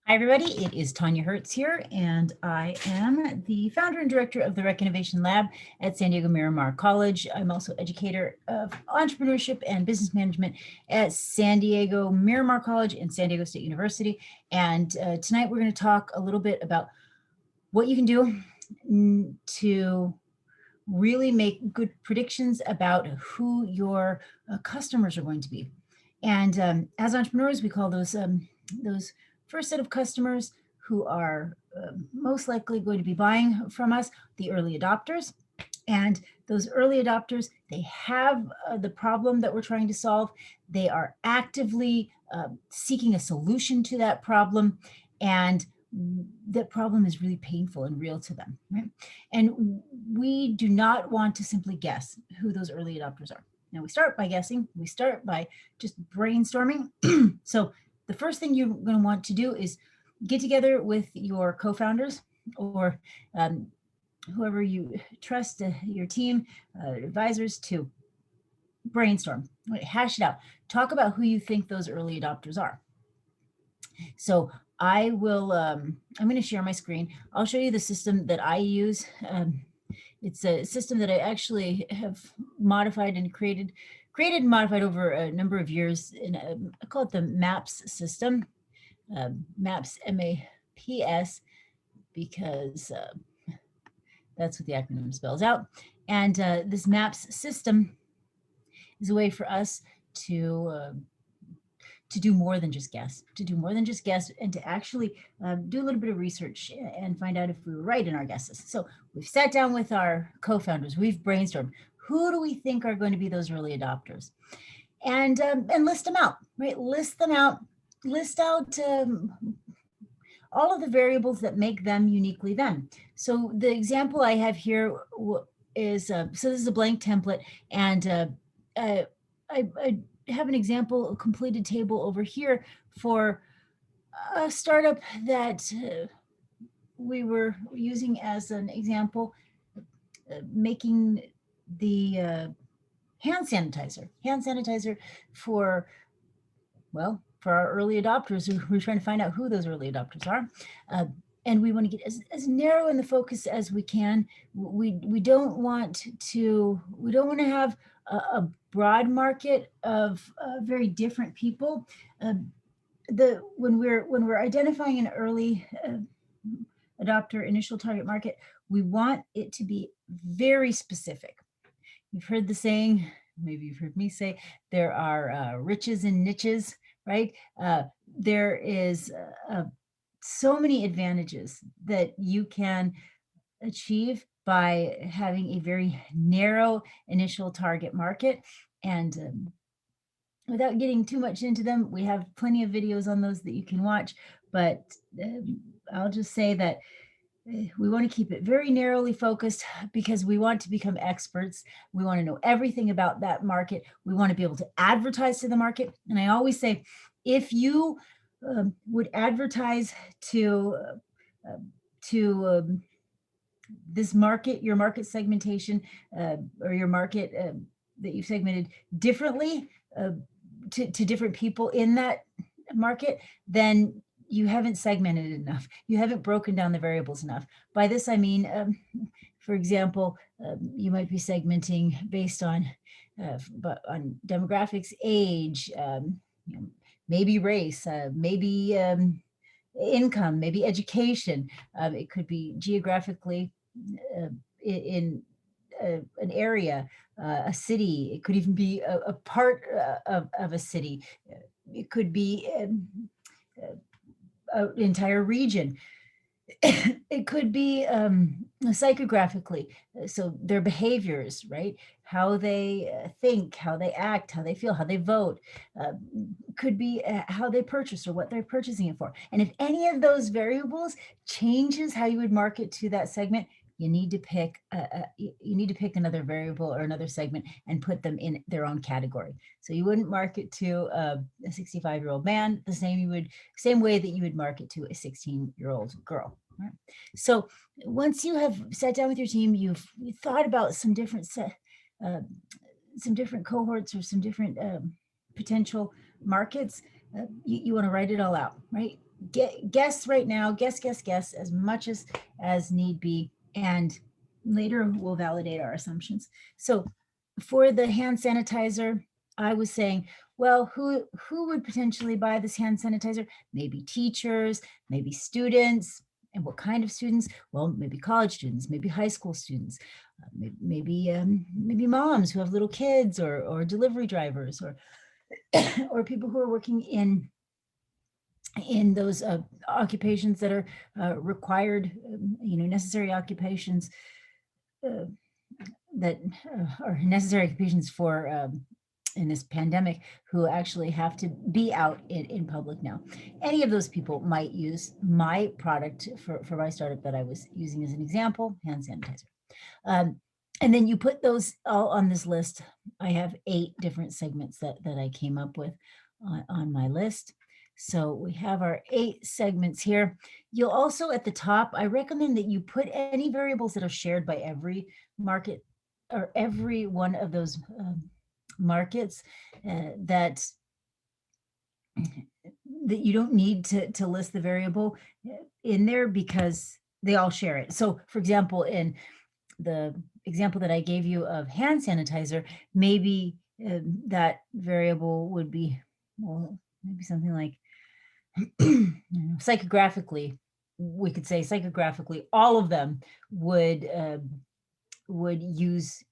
Hi, everybody. It is Tanya Hertz here, and I am the founder and director of the Rec Innovation Lab at San Diego Miramar College. I'm also educator of entrepreneurship and business management at San Diego Miramar College and San Diego State University. And tonight we're going to talk a little bit about what you can do to really make good predictions about who your customers are going to be. And as entrepreneurs, we call those first set of customers who are most likely going to be buying from us, the early adopters. And those early adopters, they have the problem that we're trying to solve. They are actively seeking a solution to that problem. And that problem is really painful and real to them, right? And we do not want to simply guess who those early adopters are. Now, we start by guessing. We start by just brainstorming. So the first thing you're going to want to do is get together with your co-founders or whoever you trust, your team, advisors, to brainstorm, hash it out, talk about who you think those early adopters are. So I will, I'm going to share my screen. I'll show you the system that I use. It's a system that I actually have modified and created and modified over a number of years. And I call it the MAPS system, MAPS, M-A-P-S, because that's what the acronym spells out. And this MAPS system is a way for us to do more than just guess, and to actually do a little bit of research and find out if we were right in our guesses. So we've sat down with our co-founders, we've brainstormed, who do we think are going to be those early adopters? And list them out, right? List out all of the variables that make them uniquely them. So the example I have here is, so this is a blank template, and I have an example, a completed table over here for a startup that we were using as an example, making the hand sanitizer for, well, for our early adopters. We're trying to find out who those early adopters are. And we want to get as narrow in the focus as we can. We don't want to have a broad market of very different people. When we're identifying an early adopter initial target market, we want it to be very specific. You've heard the saying, maybe you've heard me say, there are riches in niches, right? There is so many advantages that you can achieve by having a very narrow initial target market. And without getting too much into them, we have plenty of videos on those that you can watch, but I'll just say that we want to keep it very narrowly focused because we want to become experts. We want to know everything about that market. We want to be able to advertise to the market. And I always say, if you would advertise to this market, your market segmentation, or your market that you've segmented differently to different people in that market, then you haven't segmented it enough. You haven't broken down the variables enough. By this, I mean, for example, you might be segmenting based on demographics, age, maybe race, maybe income, maybe education. It could be geographically in an area, a city. It could even be a part of a city. It could be an entire region. It could be psychographically, so their behaviors, right? How they think, how they act, how they feel, how they vote. Could be how they purchase or what they're purchasing it for. And if any of those variables changes how you would market to that segment, you need to pick another variable or another segment and put them in their own category. So you wouldn't market to a 65-year-old man the same way that you would market to a 16-year-old girl. Right? So once you have sat down with your team, you've thought about some different cohorts or some different potential markets. You want to write it all out, right? guess right now, guess as much as need be, and later we'll validate our assumptions. So for the hand sanitizer, I was saying, well, who would potentially buy this hand sanitizer? Maybe teachers, maybe students. And what kind of students? Well, maybe college students, maybe high school students, maybe moms who have little kids, or delivery drivers, or or people who are working in those occupations that are required, necessary occupations, that are necessary occupations for in this pandemic, who actually have to be out in public now. Any of those people might use my product for my startup that I was using as an example, hand sanitizer. And then you put those all on this list. I have 8 different segments that I came up with on my list. So we have our 8 segments here. You'll also, at the top, I recommend that you put any variables that are shared by every market, or every one of those markets, that you don't need to list the variable in there, because they all share it. So for example, in the example that I gave you of hand sanitizer, maybe that variable would be, well, maybe something like psychographically. We could say psychographically, all of them would use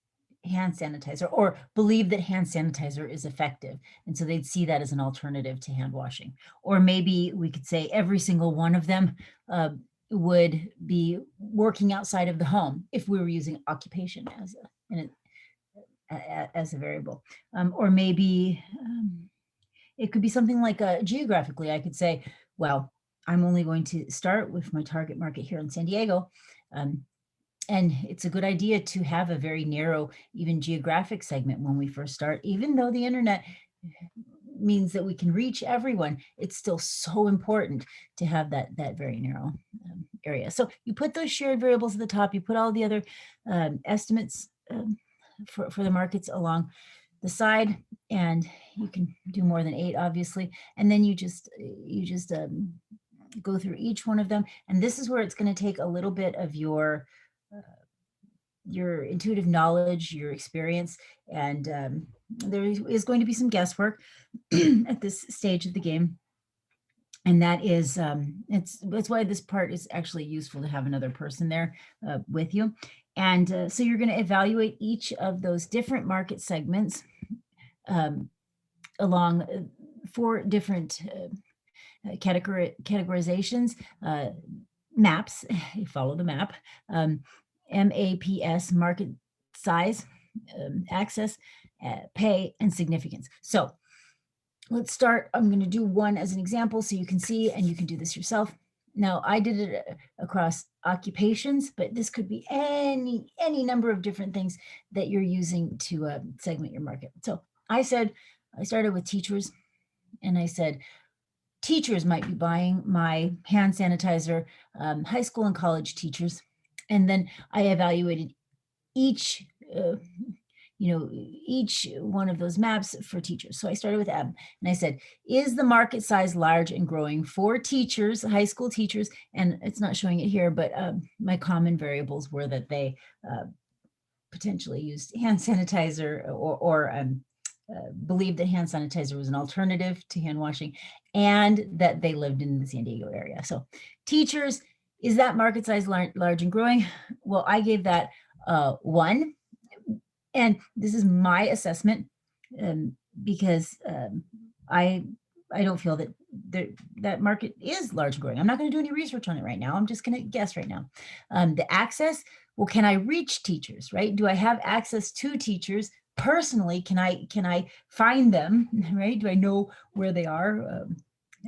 hand sanitizer, or believe that hand sanitizer is effective. And so they'd see that as an alternative to hand washing. Or maybe we could say every single one of them would be working outside of the home, if we were using occupation as a variable. Or maybe it could be something like geographically. I could say, well, I'm only going to start with my target market here in San Diego. And it's a good idea to have a very narrow, even geographic segment when we first start. Even though the internet means that we can reach everyone, it's still so important to have that very narrow area. So you put those shared variables at the top. You put all the other estimates for the markets along the side, and you can do more than 8, obviously. And then you just go through each one of them. And this is where it's going to take a little bit of your intuitive knowledge, your experience, and there is going to be some guesswork at this stage of the game. And that is, that's why this part is actually useful, to have another person there with you. And so you're going to evaluate each of those different market segments along 4 different categorizations, maps. You follow the map. MAPS, market size, access, pay, and significance. So let's start. I'm going to do one as an example so you can see, and you can do this yourself. Now, I did it across occupations, but this could be any number of different things that you're using to segment your market. So I started with teachers, and I said, teachers might be buying my hand sanitizer, high school and college teachers. And then I evaluated each one of those maps for teachers. So I started with M, and I said, is the market size large and growing for teachers, high school teachers? And it's not showing it here, but my common variables were that they potentially used hand sanitizer, or believed that hand sanitizer was an alternative to hand washing, and that they lived in the San Diego area. So teachers, is that market size large and growing? Well, I gave that 1. And this is my assessment, because I don't feel that that market is large and growing. I'm not going to do any research on it right now. I'm just going to guess right now. The access, well, can I reach teachers, right? Do I have access to teachers personally? Can I find them, right? Do I know where they are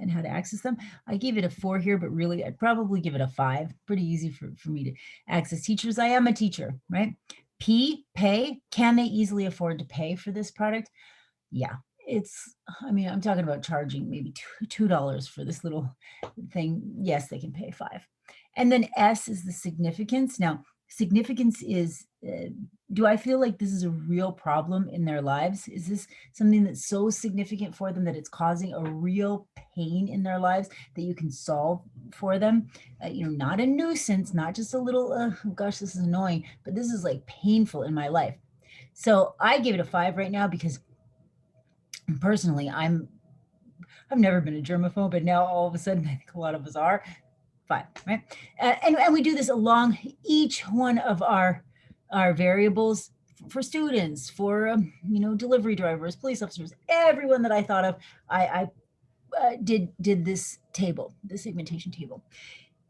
and how to access them? I gave it a 4 here, but really I'd probably give it a 5. Pretty easy for me to access teachers. I am a teacher, right? P, pay. Can they easily afford to pay for this product? Yeah, I'm talking about charging maybe $2 for this little thing. Yes, they can pay 5. And then S is the significance. Now, significance is do I feel like this is a real problem in their lives? Is this something that's so significant for them that it's causing a real pain in their lives that you can solve for them? Not a nuisance, not just a little, oh gosh, this is annoying, but this is like painful in my life. So I give it a 5 right now because personally, I've never been a germaphobe, but now all of a sudden I think a lot of us are. 5, right? And we do this along each one of our variables for students, for delivery drivers, police officers, everyone that I thought of. I did this table, this segmentation table,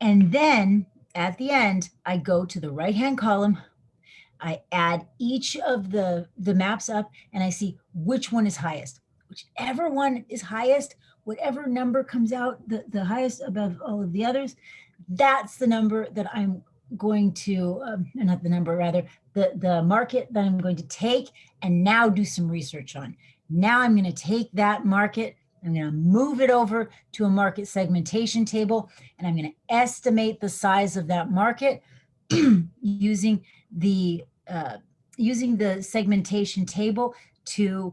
and then at the end I go to the right hand column. I add each of the maps up and I see which one is highest. Whichever one is highest, whatever number comes out the highest above all of the others, that's the number that I'm going to, not the number, rather, the market that I'm going to take and now do some research on. Now I'm going to take that market, I'm going to move it over to a market segmentation table, and I'm going to estimate the size of that market using the segmentation table to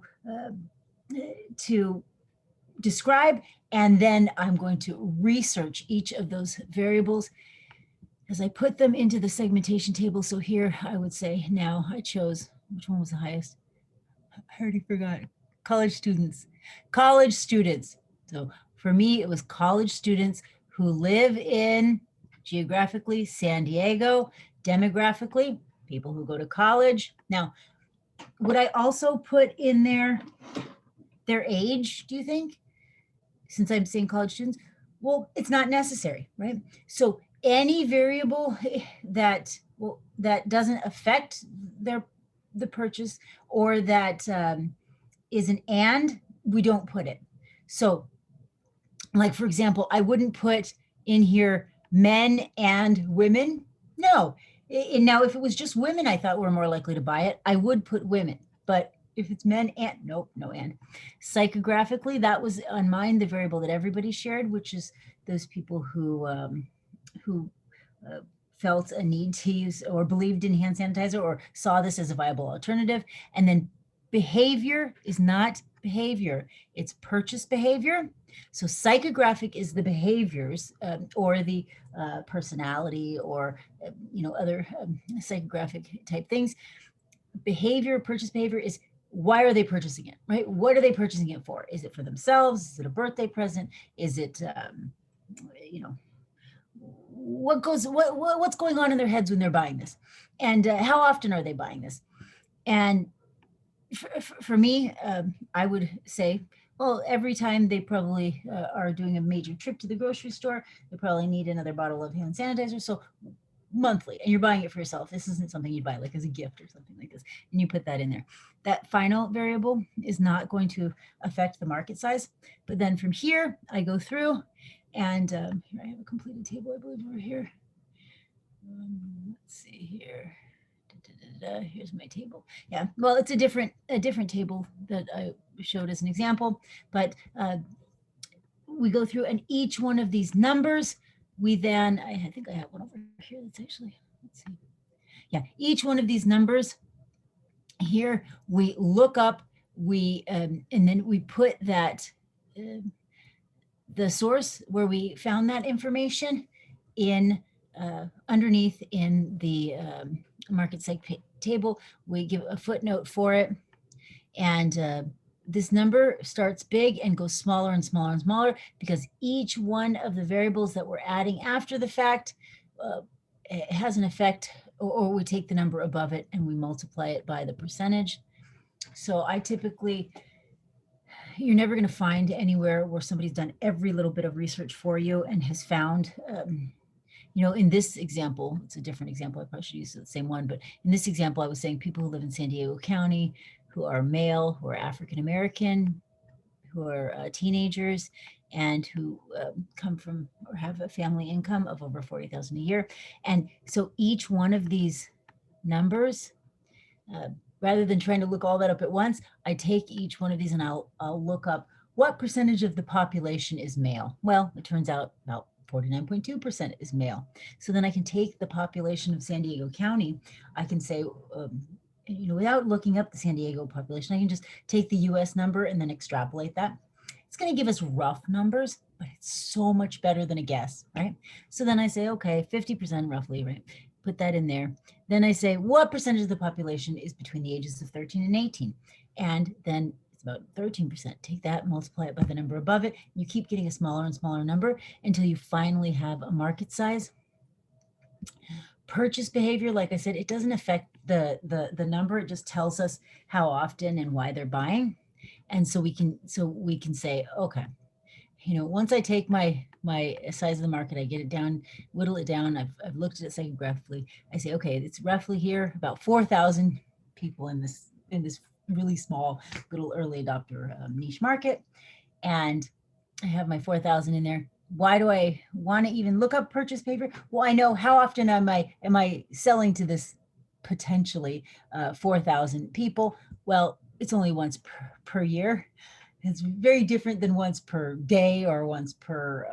describe, and then I'm going to research each of those variables as I put them into the segmentation table. So here I would say now I chose, which one was the highest? I already forgot. College students. College students. So for me, it was college students who live in, geographically, San Diego, demographically, people who go to college. Now, would I also put in there their age, do you think? Since I'm saying college students? Well, it's not necessary, right? So any variable that doesn't affect the purchase, or that is an and, we don't put it. So like, for example, I wouldn't put in here men and women. No. And now if it was just women I thought were more likely to buy it, I would put women. But if it's men and, nope, no and. Psychographically, that was on mine the variable that everybody shared, which is those people who felt a need to use or believed in hand sanitizer or saw this as a viable alternative. And then behavior is not behavior, it's purchase behavior. So psychographic is the behaviors or the personality or other psychographic type things. Behavior, purchase behavior is, why are they purchasing it, right? What are they purchasing it for? Is it for themselves? Is it a birthday present? Is it, what's going on in their heads when they're buying this? And how often are they buying this? And for me, I would say, well, every time they probably are doing a major trip to the grocery store, they probably need another bottle of hand sanitizer. So monthly, and you're buying it for yourself. This isn't something you'd buy like as a gift or something like this. And you put that in there. That final variable is not going to affect the market size. But then from here, I go through and here I have a completed table, I believe, over here. Let's see here. Here's my table. Yeah, well, it's a different table that I showed as an example, but we go through, and each one of these numbers, we then, I think I have one over here that's actually, let's see. Yeah, each one of these numbers here, we look up, and then we put that, the source where we found that information in underneath in the market seg table. We give a footnote for it, and this number starts big and goes smaller and smaller and smaller because each one of the variables that we're adding after the fact has an effect, or we take the number above it and we multiply it by the percentage. So I typically, you're never going to find anywhere where somebody's done every little bit of research for you and has found, in this example, it's a different example, I probably should use the same one, but in this example, I was saying people who live in San Diego County, who are male, who are African-American, who are teenagers, and who come from or have a family income of over $40,000 a year. And so each one of these numbers, rather than trying to look all that up at once, I take each one of these and I'll look up what percentage of the population is male. Well, it turns out about 49.2% is male. So then I can take the population of San Diego County. I can say, without looking up the San Diego population, I can just take the US number and then extrapolate that. It's going to give us rough numbers, but it's so much better than a guess, right? So then I say, okay, 50% roughly, right? Put that in there. Then I say, what percentage of the population is between the ages of 13 and 18? And then it's about 13%. Take that, multiply it by the number above it. You keep getting a smaller and smaller number until you finally have a market size. Purchase behavior, like I said, it doesn't affect the number. It just tells us how often and why they're buying. And so we can say, okay, once I take my size of the market, I get it down, whittle it down. I've looked at it psychographically. I say, okay, it's roughly here about 4,000 people in this really small little early adopter niche market, and I have my 4,000 in there. Why do I want to even look up purchase behavior? Well, I know how often am I selling to this potentially 4,000 people. Well, it's only once per year. It's very different than once per day or once per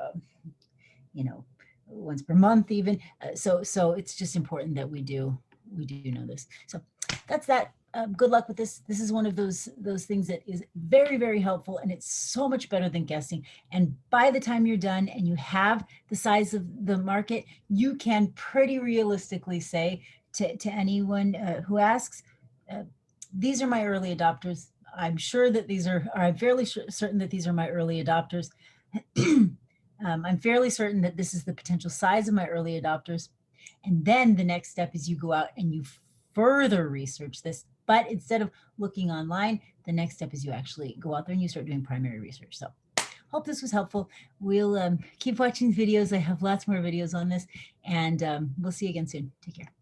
once per month even. So it's just important that we do know this. So that's that. Good luck with this. This is one of those things that is very, very helpful, and it's so much better than guessing. And by the time you're done and you have the size of the market, you can pretty realistically say to anyone who asks, these are my early adopters. I'm sure that I'm fairly certain that these are my early adopters. I'm fairly certain that this is the potential size of my early adopters. And then the next step is you go out and you further research this. But instead of looking online, the next step is you actually go out there and you start doing primary research. So hope this was helpful. We'll keep watching videos. I have lots more videos on this, and we'll see you again soon. Take care.